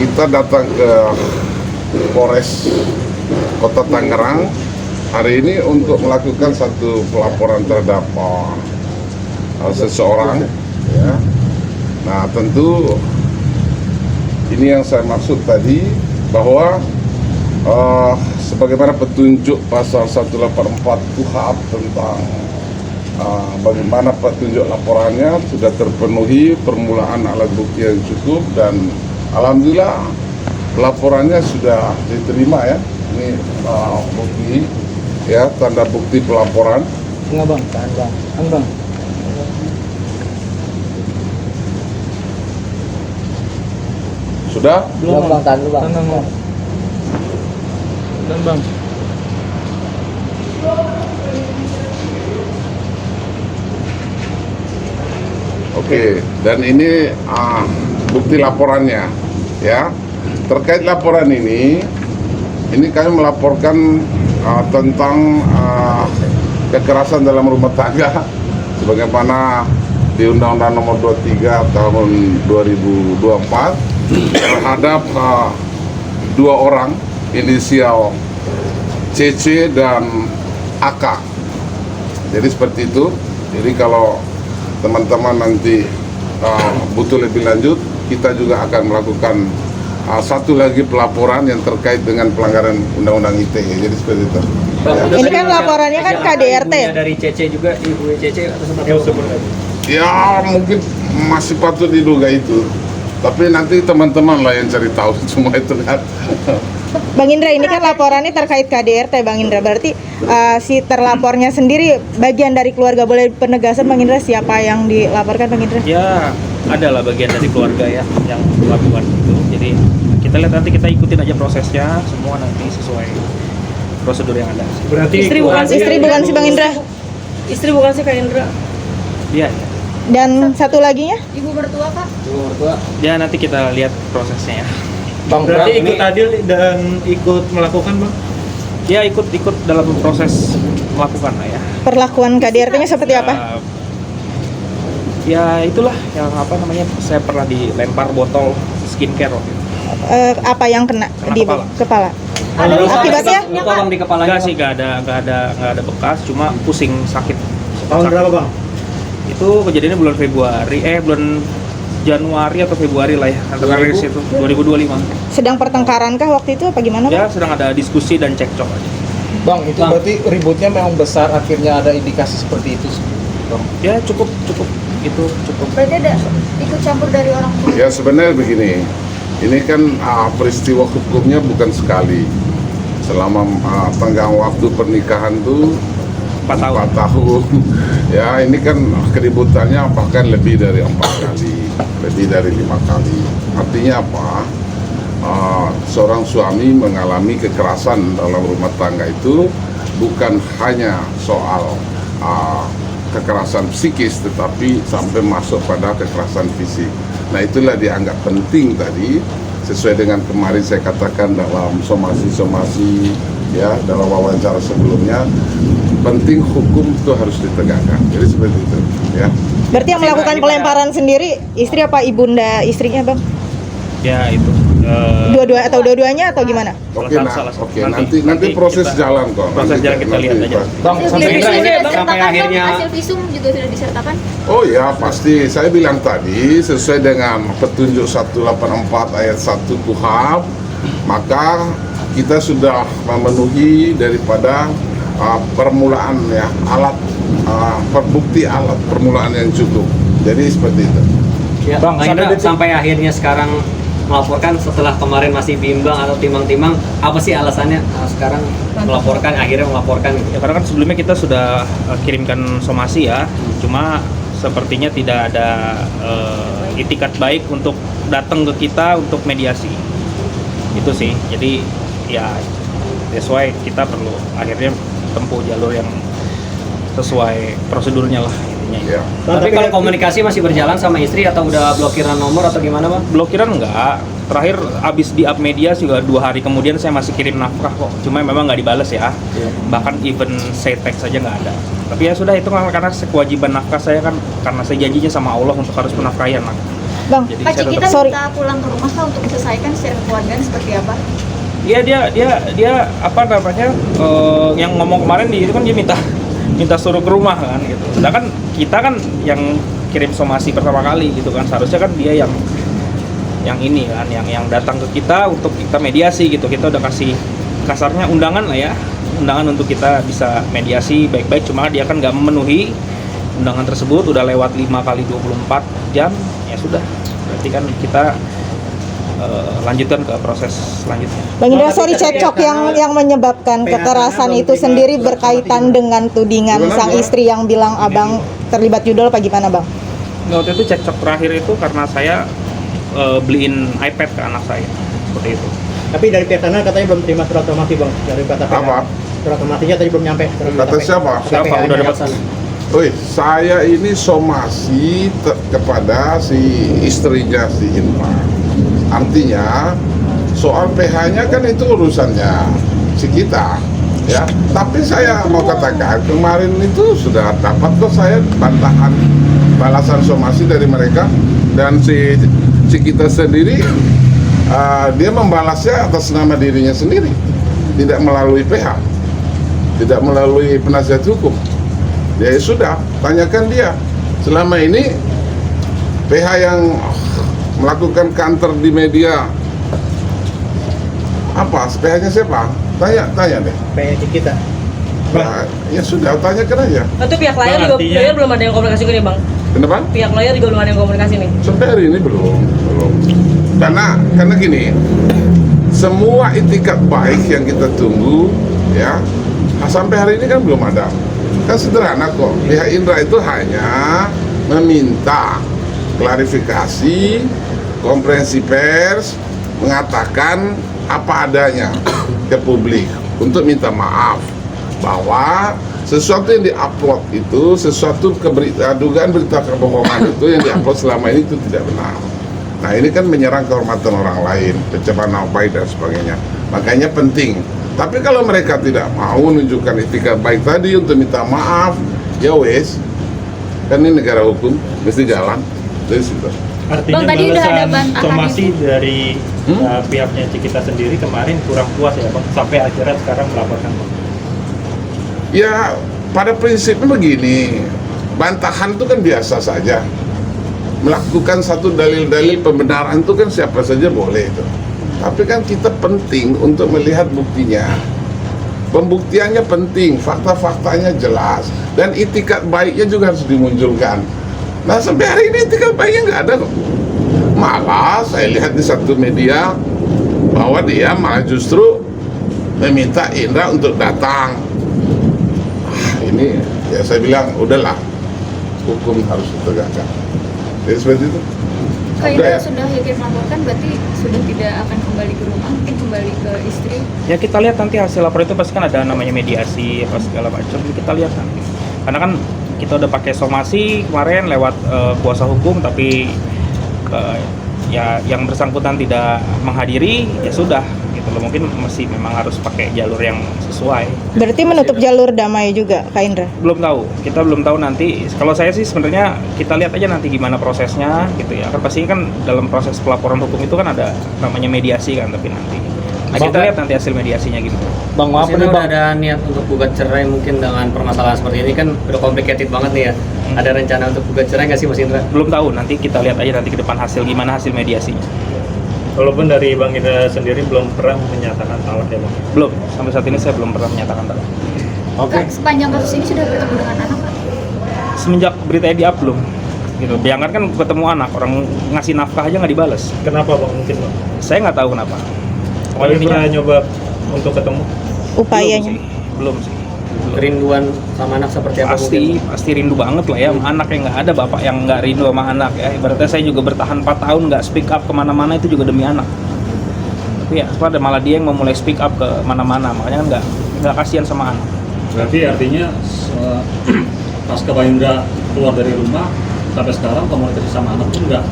kita datang ke Polres Kota Tangerang hari ini untuk melakukan satu pelaporan terhadap seseorang. Ya. Nah, tentu ini yang saya maksud tadi, bahwa sebagaimana petunjuk pasal 184 KUHP tentang bagaimana petunjuk laporannya sudah terpenuhi, permulaan alat bukti yang cukup, dan alhamdulillah laporannya sudah diterima ya. Ini bukti ya, tanda bukti pelaporan. Enggak bang, tahan bang. Sudah? Belum bang, tahan dulu bang. Dan bang. Oke, dan ini bukti laporannya ya. Terkait laporan ini kami melaporkan tentang kekerasan dalam rumah tangga sebagaimana di Undang-Undang Nomor 23 tahun 2024 terhadap dua orang inisial CC dan AK. Jadi seperti itu. Jadi kalau teman-teman nanti butuh lebih lanjut, kita juga akan melakukan satu lagi pelaporan yang terkait dengan pelanggaran Undang-Undang ITE. Jadi seperti itu. Ya. Ini kan laporannya kan KDRT. Dari CC juga, ibu CC atau seperti apa? Ya mungkin masih patut diduga itu. Tapi nanti teman-teman lah yang cari tahu semua itu kan. Bang Indra, ini kan laporannya terkait KDRT, Bang Indra. Berarti si terlapornya sendiri bagian dari keluarga. Boleh penegasan Bang Indra siapa yang dilaporkan, Bang Indra? Ya, adalah bagian dari keluarga ya yang melakukan itu. Jadi kita lihat nanti, kita ikutin aja prosesnya, semua nanti sesuai prosedur yang ada. Berarti Istri bukan si Bang Indra. Istri bukan si Kak Indra. Iya. Dan satu laginya? Ibu mertua Kak? Ibu mertua. Ya nanti kita lihat prosesnya ya. Bang, Berarti ini ikut adil dan ikut melakukan bang? Ya ikut dalam proses melakukan lah ya. Perlakuan KDRT-nya seperti apa? Ya itulah yang apa namanya, saya pernah dilempar botol skincare waktu itu. Apa yang kena di kepala. kepala? Ada Akibatnya? luka bang di kepalanya. Enggak sih, nggak ada bekas, cuma pusing sakit. Tahun berapa bang? Itu kejadiannya bulan Januari atau Februari lah ya, antara situ 2025. Sedang pertengkaran kah waktu itu apa gimana, Ya Bang? sedang ada diskusi dan cekcok aja. Bang, itu berarti ributnya memang besar, akhirnya ada indikasi seperti itu. Bang. Ya cukup itu cukup. Berarti ada ikut campur dari orang tua? Ya sebenarnya begini, ini kan peristiwa hukumnya bukan sekali. Selama tenggang waktu pernikahan tuh 4 tahun. 4 tahun. Ya ini kan keributannya bahkan lebih dari 4 kali, lebih dari 5 kali. Artinya apa? Seorang suami mengalami kekerasan dalam rumah tangga itu bukan hanya soal kekerasan psikis, tetapi sampai masuk pada kekerasan fisik. Nah itulah dianggap penting tadi, sesuai dengan kemarin saya katakan dalam somasi ya, dalam wawancara sebelumnya, penting hukum itu harus ditegakkan. Jadi seperti itu ya. Berarti yang melakukan pelemparan sendiri istri apa ibunda istrinya, Bang? Ya itu. Dua-duanya atau gimana? Oke, Salah. nanti proses jalan kok. Proses jalan kita lihat aja. Bang, sampai Sampai akhirnya hasil visum juga sudah disertakan? Oh ya pasti, saya bilang tadi sesuai dengan petunjuk 184 ayat 1 KUHP, maka kita sudah memenuhi daripada permulaan ya, alat perbukti alat permulaan yang cukup. Jadi seperti itu. Ya, Bang Indra, sampai akhirnya sekarang melaporkan setelah kemarin masih bimbang atau timang-timang, apa sih alasannya sekarang akhirnya melaporkan gitu? Ya karena kan sebelumnya kita sudah kirimkan somasi ya, cuma sepertinya tidak ada itikat baik untuk datang ke kita untuk mediasi. Itu sih, jadi ya sesuai, kita perlu akhirnya tempuh jalur yang sesuai prosedurnya lah intinya. Ya. Tapi kalau komunikasi masih berjalan sama istri atau udah blokiran nomor atau gimana Bang? Blokiran enggak, terakhir abis di up media juga 2 hari kemudian saya masih kirim nafkah kok, cuma memang nggak dibales ya. Bahkan even say text saja nggak ada. Tapi ya sudah, itu karena kewajiban nafkah saya kan, karena saya janjinya sama Allah untuk harus menafkahi anak. Bang, Jadi Pak saya Cikita tetap- Sorry. minta pulang ke rumah Kak untuk diselesaikan secara keluargaan seperti apa? dia apa namanya yang ngomong kemarin itu kan dia minta suruh ke rumah kan gitu. Sedangkan kita kan yang kirim somasi pertama kali gitu kan, seharusnya kan dia yang ini kan yang datang ke kita untuk kita mediasi gitu. Kita udah kasih kasarnya undangan lah ya, undangan untuk kita bisa mediasi baik-baik, cuma dia kan nggak memenuhi undangan tersebut. Udah lewat 5 kali 24 jam, ya sudah, berarti kan kita lanjutkan ke proses selanjutnya. Bang Indra, Tapi sorry, katanya cekcok karena yang menyebabkan PHK kekerasan belum itu terima sendiri surat berkaitan otomatis. dengan tudingan Gimana, sang gimana? istri yang bilang abang terlibat judul, apa gimana Bang? Nah, waktu itu cekcok terakhir itu karena saya beliin iPad ke anak saya, seperti itu. Tapi dari pihak sana katanya belum terima surat somasi bang, dari kata PH. Apa? Surat somasinya tadi belum nyampe. Kata siapa? Siapa? PH-nya Udah dapat? sana. Woi, saya ini somasi kepada si istrinya si Indra. Artinya soal PH-nya kan itu urusannya si kita, ya. Tapi saya mau katakan kemarin itu sudah dapat kok saya bantahan balasan somasi dari mereka, dan si kita sendiri dia membalasnya atas nama dirinya sendiri, tidak melalui PH, tidak melalui penasihat hukum. Ya sudah, tanyakan dia. Selama ini PH yang melakukan kantor di media apa? PH-nya siapa? Tanya deh. PH kita. Nah, ya sudah, tanyakan aja. Itu pihak layar Bang, juga artinya- lawyer belum ada yang komunikasi ke dia bang. Kenapa? Pihak lawyer juga belum ada yang komunikasi nih. Sampai hari ini belum. Karena gini, semua itikat baik yang kita tunggu, ya, sampai hari ini kan belum ada. Kan sederhana kok. Pihak Indra itu hanya meminta klarifikasi, konferensi pers, mengatakan apa adanya ke publik untuk minta maaf bahwa sesuatu yang diupload itu, sesuatu dugaan berita kebohongan itu yang diupload selama ini itu tidak benar. Nah, ini kan menyerang kehormatan orang lain, pencemaran nama baik dan sebagainya. Makanya penting. Tapi kalau mereka tidak mau menunjukkan etikat baik tadi untuk minta maaf, ya wes, kan ini negara hukum, mesti jalan dari situ. Artinya Bang, tadi udah ada balasan bantahan somasi itu. dari pihaknya Cikita sendiri kemarin kurang puas ya bang, sampai akhirnya sekarang melaporkan bang. Ya, pada prinsipnya begini, bantahan itu kan biasa saja. Melakukan satu dalil-dalil pembenaran itu kan siapa saja boleh itu. Tapi kan kita penting untuk melihat buktinya. Pembuktiannya penting, fakta-faktanya jelas, dan itikat baiknya juga harus dimunculkan. Nah, sampai hari ini itikat baiknya nggak ada kok. Malah saya lihat di satu media bahwa dia malah justru meminta Indra untuk datang. Ini ya saya bilang udahlah, hukum harus ditegakkan. Jadi seperti itu. Kak Udah Indra ya? sudah yakin melaporkan, berarti sudah tidak akan kembali ke rumah, mungkin kembali ke istri. Ya kita lihat nanti hasil laporan itu pasti kan ada namanya mediasi apa segala macam, kita lihat nanti. Karena kan kita udah pakai somasi kemarin lewat kuasa hukum, tapi ya yang bersangkutan tidak menghadiri, ya sudah gitu loh. Mungkin masih memang harus pakai jalur yang sesuai. Berarti menutup jalur damai juga, Kak Indra? Belum tahu, kita belum tahu nanti. Kalau saya sih sebenarnya kita lihat aja nanti gimana prosesnya gitu ya. Kan pasti kan dalam proses pelaporan hukum itu kan ada namanya mediasi kan, tapi nanti. Nah, kita lihat nanti hasil mediasinya gimana. Bang, maaf Mas nih Indra Bang. udah ada niat untuk gugat cerai mungkin dengan permasalahan seperti ini kan udah complicated banget nih ya. Ada rencana untuk gugat cerai nggak sih Mas Indra? Belum tahu, nanti kita lihat aja nanti ke depan hasil gimana hasil mediasinya. Walaupun dari Bang Indra sendiri belum pernah menyatakan talak ya bang. Belum, sampai saat ini saya belum pernah menyatakan talak. Kak, sepanjang kasus ini sudah bertemu dengan anak Kak? Semenjak beritanya di-up belum. Gitu. Biarkan kan ketemu anak, orang ngasih nafkah aja nggak dibales. Kenapa bang mungkin bang? Saya nggak tahu kenapa. Kalian pernah nyoba untuk ketemu? Upayanya. Belum sih. Kerinduan sama anak seperti apa mungkin? Pasti rindu banget lah ya sama anak, yang nggak ada bapak yang nggak rindu sama anak ya. Ibaratnya saya juga bertahan 4 tahun nggak speak up kemana-mana itu juga demi anak. Tapi ya pada malah dia yang memulai speak up ke mana-mana, makanya kan nggak kasihan sama anak. Berarti artinya pas Pak Indra keluar dari rumah sampai sekarang komunikasi sama anak pun enggak.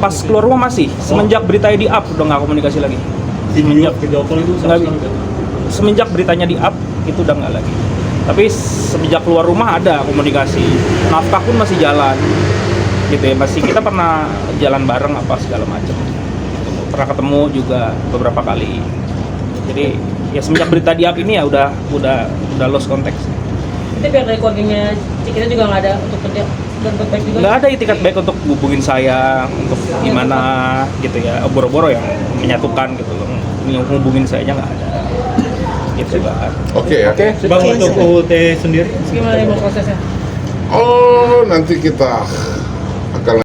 Pas keluar rumah masih, semenjak beritanya di up udah nggak komunikasi lagi. Video call itu sama Nggak, sekali enggak. semenjak beritanya di up itu udah nggak lagi. Tapi semenjak keluar rumah ada komunikasi, nafkah pun masih jalan. gitu ya, masih kita pernah jalan bareng apa segala macam, pernah ketemu juga beberapa kali. Jadi ya semenjak berita di up ini ya udah lost contact. Itu pihak dari keluarganya Cikita juga nggak ada untuk kerja berbuat baik juga. Nggak ada itikat baik untuk hubungin saya untuk gimana gitu ya, boro-boro yang menyatukan gitu loh, yang hubungin saya nggak ada gitu kan. Oke ya. Bang, untuk UUT sendiri Gimana nih bang prosesnya? Oh, nanti kita akan